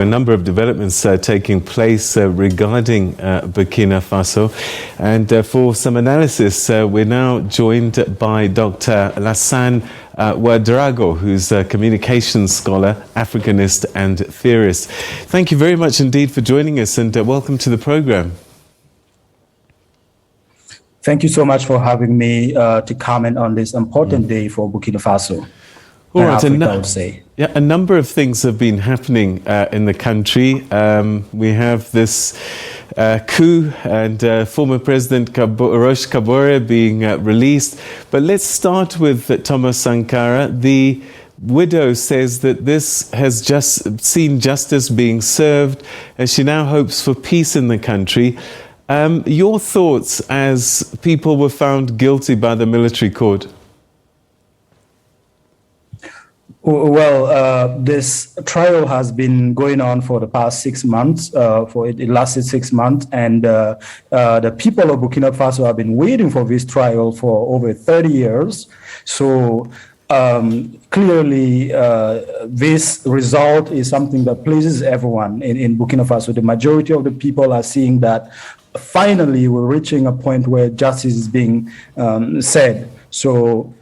A number of developments taking place regarding Burkina Faso, and for some analysis we're now joined by Dr Lassane Ouedraogo, who's a communications scholar, Africanist and Theorist. Thank you very much indeed for joining us, and welcome to the program. Thank you so much for having me to comment on this important day for Burkina Faso. All right, Africa, I would say. Yeah, a number of things have been happening in the country. We have this coup and former President Campore being released. But let's start with Thomas Sankara. The widow says that this has just seen justice being served, and she now hopes for peace in the country. Your thoughts as people were found guilty by the military court? Well, this trial has been going on for the past 6 months. It lasted 6 months, and the people of Burkina Faso have been waiting for this trial for over 30 years. So clearly, this result is something that pleases everyone in Burkina Faso. The majority of the people are seeing that finally we're reaching a point where justice is being said. So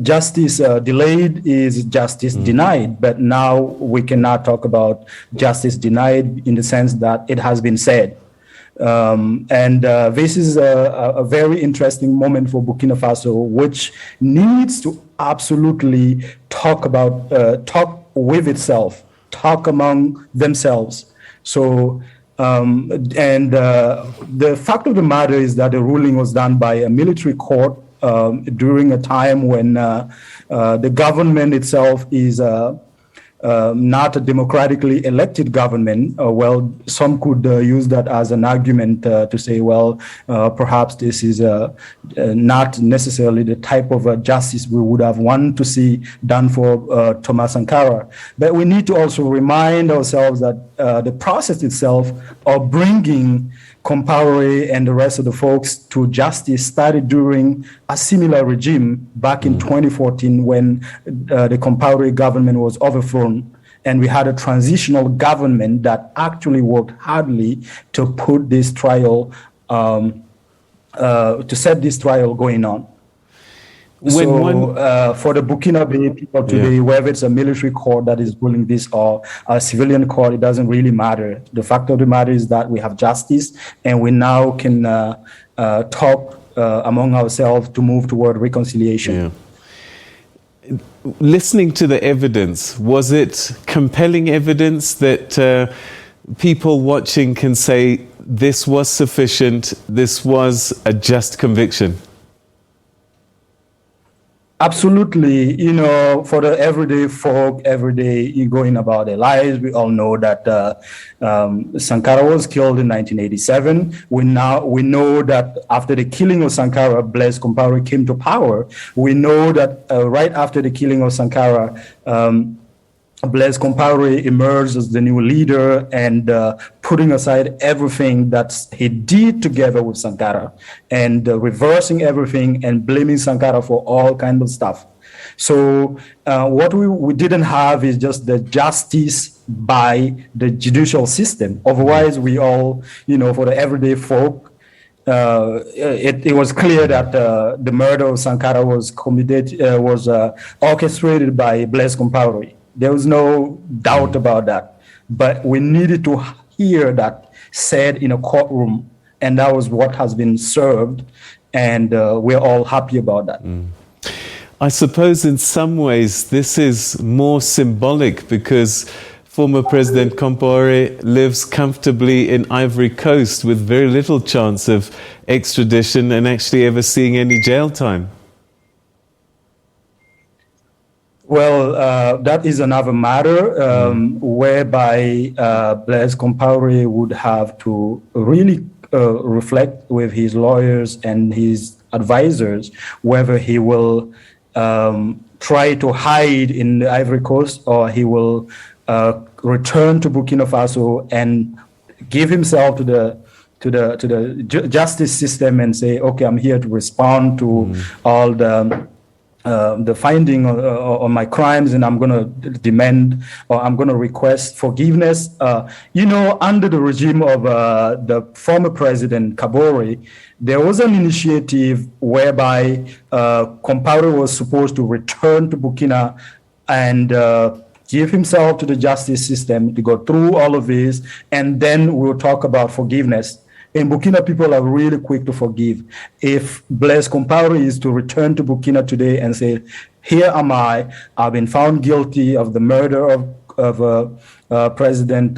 justice delayed is justice denied, but now we cannot talk about justice denied in the sense that it has been said. This is a very interesting moment for Burkina Faso, which needs to absolutely talk with itself, talk among themselves. So, the fact of the matter is that the ruling was done by a military court during a time when the government itself is not a democratically elected government. Well, some could use that as an argument to say, well, perhaps this is not necessarily the type of justice we would have wanted to see done for Thomas Sankara. But we need to also remind ourselves that the process itself of bringing Campore and the rest of the folks to justice started during a similar regime back in 2014 when the Campore government was overthrown, and we had a transitional government that actually worked hardly to put this trial, to set this trial going on. For the Burkina Faso people today, whether it's a military court that is ruling this or a civilian court, it doesn't really matter. The fact of the matter is that we have justice, and we now can talk among ourselves to move toward reconciliation. Yeah. Listening to the evidence, was it compelling evidence that people watching can say this was sufficient, this was a just conviction? Absolutely. You know, for the everyday folk, every day going about their lives, we all know that Sankara was killed in 1987. We know that after the killing of Sankara, Blaise Compaoré came to power. We know that right after the killing of Sankara, Blaise Compaoré emerged as the new leader and putting aside everything that he did together with Sankara and reversing everything and blaming Sankara for all kinds of stuff. So what we didn't have is just the justice by the judicial system. Otherwise, we all, you know, for the everyday folk, it was clear that the murder of Sankara was orchestrated by Blaise Compaoré. There was no doubt about that. But we needed to hear that said in a courtroom, and that was what has been served, and we're all happy about that. I suppose in some ways this is more symbolic because former President Campore lives comfortably in Ivory Coast with very little chance of extradition and actually ever seeing any jail time. Well, that is another matter whereby Blaise Compaoré would have to really reflect with his lawyers and his advisors whether he will try to hide in the Ivory Coast or he will return to Burkina Faso and give himself to the justice system and say, okay, I'm here to respond to all the the finding on my crimes, and I'm going to demand, or I'm going to request forgiveness. Under the regime of the former president Campore, there was an initiative whereby Compaoré was supposed to return to Burkina and give himself to the justice system to go through all of this, and then we'll talk about forgiveness. In Burkina, people are really quick to forgive. If Blaise Compaoré is to return to Burkina today and say, here am I, I've been found guilty of the murder of President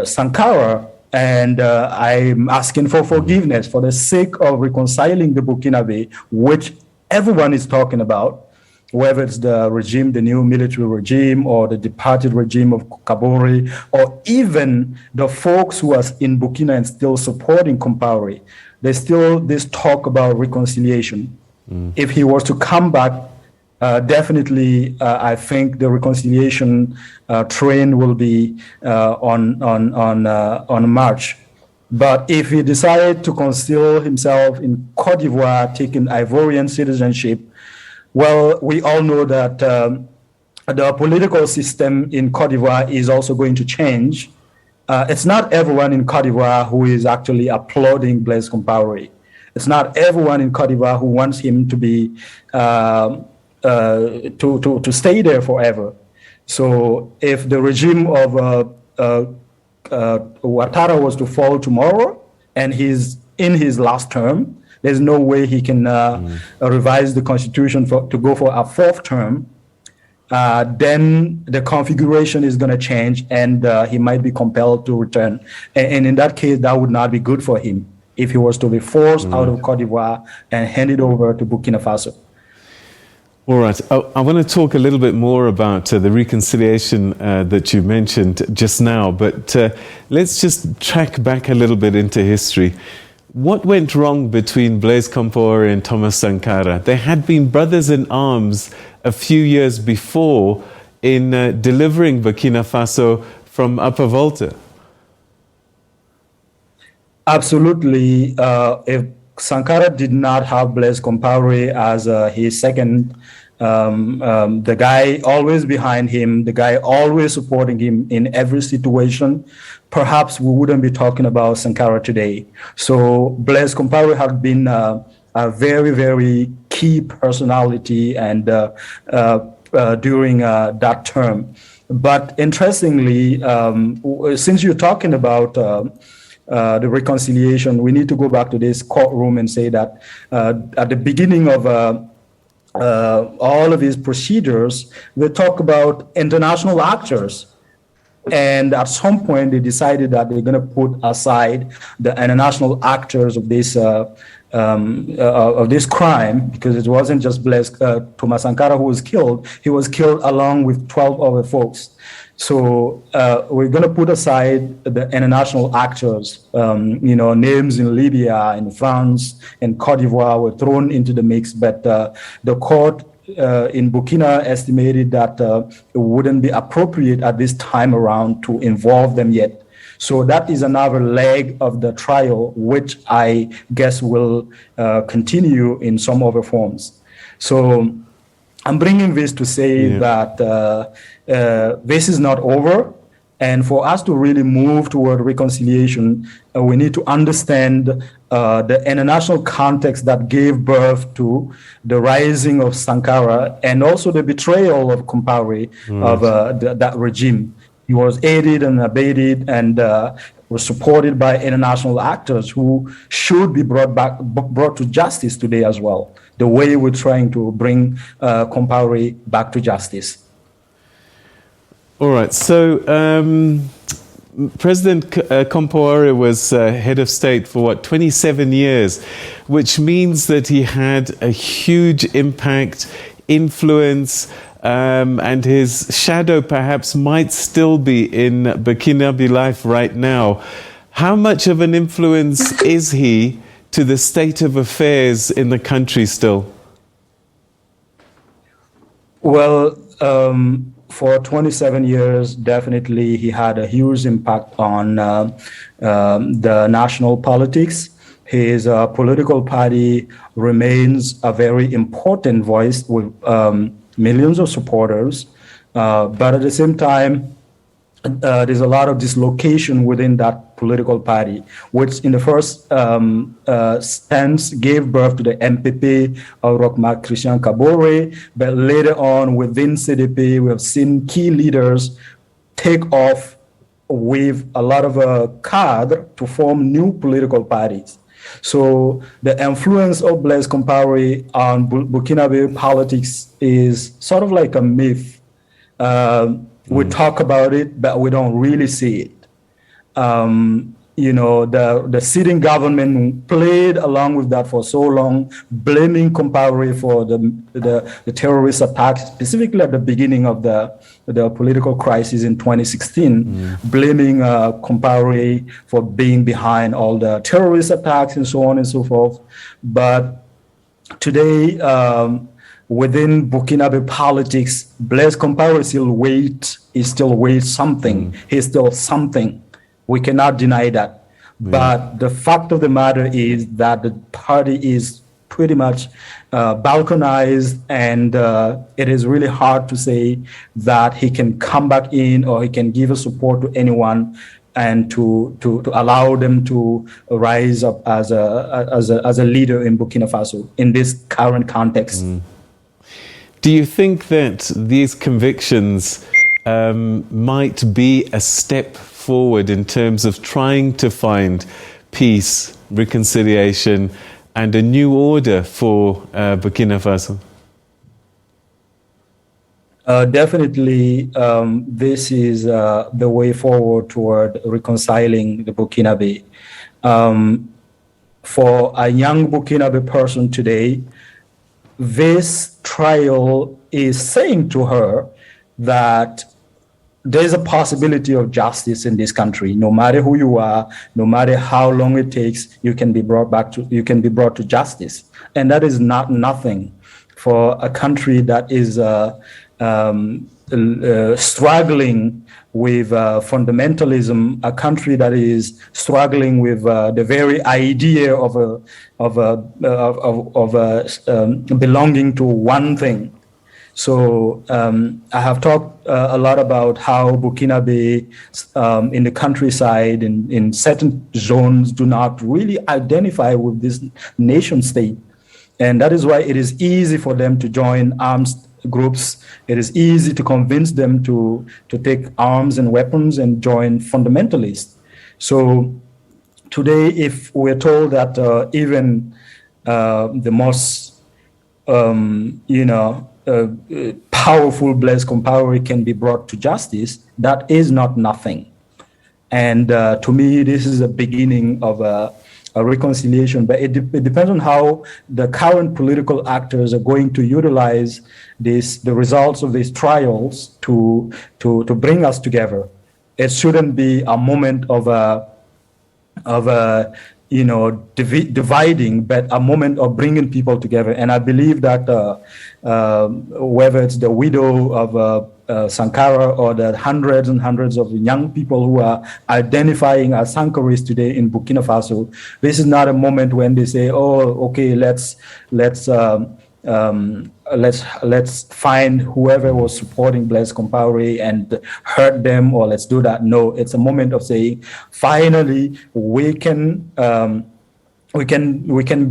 Sankara, and I'm asking for forgiveness for the sake of reconciling the Burkinabe, which everyone is talking about, whether it's the regime, the new military regime, or the departed regime of Campore, or even the folks who are in Burkina and still supporting Compaoré. There's still this talk about reconciliation. If he was to come back, definitely, I think the reconciliation train will be on march. But if he decided to conceal himself in Côte d'Ivoire, taking Ivorian citizenship, well, we all know that the political system in Côte d'Ivoire is also going to change. It's not everyone in Côte d'Ivoire who is actually applauding Blaise Compaoré. It's not everyone in Côte d'Ivoire who wants him to be to stay there forever. So, if the regime of Ouattara was to fall tomorrow, and he's in his last term, there's no way he can revise the constitution to go for a fourth term. Then the configuration is going to change, and he might be compelled to return. And in that case, that would not be good for him if he was to be forced out of Côte d'Ivoire and handed over to Burkina Faso. All right. I want to talk a little bit more about the reconciliation that you mentioned just now, but let's just track back a little bit into history. What went wrong between Blaise Compaoré and Thomas Sankara? They had been brothers in arms a few years before in delivering Burkina Faso from Upper Volta. Absolutely. If Sankara did not have Blaise Compaoré as his second, the guy always behind him, the guy always supporting him in every situation, perhaps we wouldn't be talking about Sankara today. So Blaise Compaoré had been a very, very key personality and during that term. But interestingly, since you're talking about the reconciliation, we need to go back to this courtroom and say that at the beginning of all of these procedures, they talk about international actors. And at some point, they decided that they're going to put aside the international actors of this crime, because it wasn't just Thomas Sankara who was killed. He was killed along with 12 other folks. So we're going to put aside the international actors. Names in Libya, in France, and Côte d'Ivoire were thrown into the mix, but the court in Burkina estimated that it wouldn't be appropriate at this time around to involve them yet. So that is another leg of the trial, which I guess will continue in some other forms. So I'm bringing this to say that this is not over. And for us to really move toward reconciliation, we need to understand the international context that gave birth to the rising of Sankara and also the betrayal of Compaoré of that regime. He was aided and abetted and was supported by international actors who should be brought to justice today as well, the way we're trying to bring Compaoré back to justice. All right. So President Campore was head of state for 27 years, which means that he had a huge impact, influence, and his shadow perhaps might still be in Burkinabe life right now. How much of an influence is he to the state of affairs in the country still? Well, for 27 years, definitely he had a huge impact on the national politics. his political party remains a very important voice with millions of supporters. But at the same time, there's a lot of dislocation within that political party, which in the first stance gave birth to the MPP of Roch-Marc Christian Campore, but later on within CDP, we have seen key leaders take off with a lot of cadre to form new political parties. So the influence of Blaise Compaoré on Burkinabe politics is sort of like a myth. We talk about it, but we don't really see it. The sitting government played along with that for so long, blaming Campore for the terrorist attacks, specifically at the beginning of the political crisis in 2016, blaming Campore for being behind all the terrorist attacks and so on and so forth. But today, within Burkinabe politics, Blaise Compaoré still weighs something. He's still something. We cannot deny that. But the fact of the matter is that the party is pretty much balkanized, and it is really hard to say that he can come back in or he can give a support to anyone and to allow them to rise up as a leader in Burkina Faso in this current context. Do you think that these convictions might be a step forward in terms of trying to find peace, reconciliation, and a new order for Burkina Faso? Definitely, this is the way forward toward reconciling the Burkinabe. For a young Burkinabe person today, this trial is saying to her that there's a possibility of justice in this country. No matter who you are, no matter how long it takes, you can be brought to justice. And that is not nothing for a country that is struggling with fundamentalism, a country that is struggling with the very idea of belonging to one thing. So I have talked a lot about how Burkinabe in the countryside, in certain zones, do not really identify with this nation state. And that is why it is easy for them to join arms groups. It is easy to convince them to take arms and weapons and join fundamentalists. So today, if we're told that even the most, powerful Blaise Compaoré can be brought to justice, that is not nothing. And to me, this is a beginning of a reconciliation, but it depends on how the current political actors are going to utilize the results of these trials to bring us together. It shouldn't be a moment of dividing, but a moment of bringing people together. And I believe that whether it's the widow of Sankara or the hundreds and hundreds of young people who are identifying as Sankaris today in Burkina Faso, this is not a moment when they say, "Oh, okay, let's find whoever was supporting Blaise Compaoré and hurt them, or let's do that." No, it's a moment of saying, finally, we can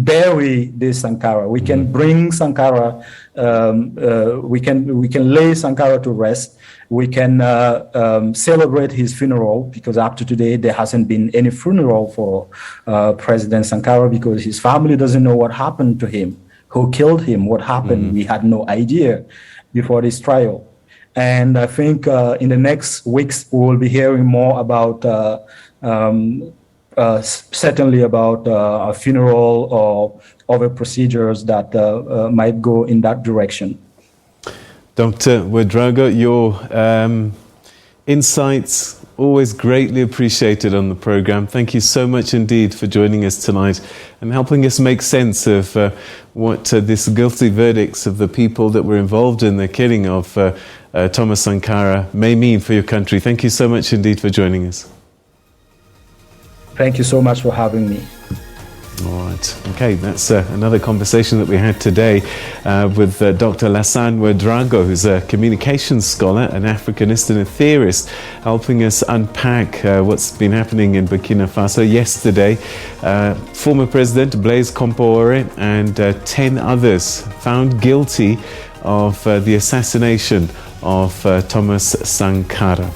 bury this Sankara. We can bring Sankara. We can lay Sankara to rest. We can celebrate his funeral, because up to today there hasn't been any funeral for President Sankara, because his family doesn't know what happened to him. Who killed him? What happened? We had no idea before this trial. And I think in the next weeks we will be hearing more about certainly about a funeral or other procedures that might go in that direction. Dr. Ouedraogo, your insights always greatly appreciated on the program. Thank you so much indeed for joining us tonight and helping us make sense of what these guilty verdicts of the people that were involved in the killing of Thomas Sankara may mean for your country. Thank you so much indeed for joining us. Thank you so much for having me. All right. Okay, that's another conversation that we had today with Dr Lassane Ouedraogo, who's a communications scholar, an Africanist and a theorist, helping us unpack what's been happening in Burkina Faso. Yesterday, former President Blaise Compaoré and 10 others found guilty of the assassination of Thomas Sankara.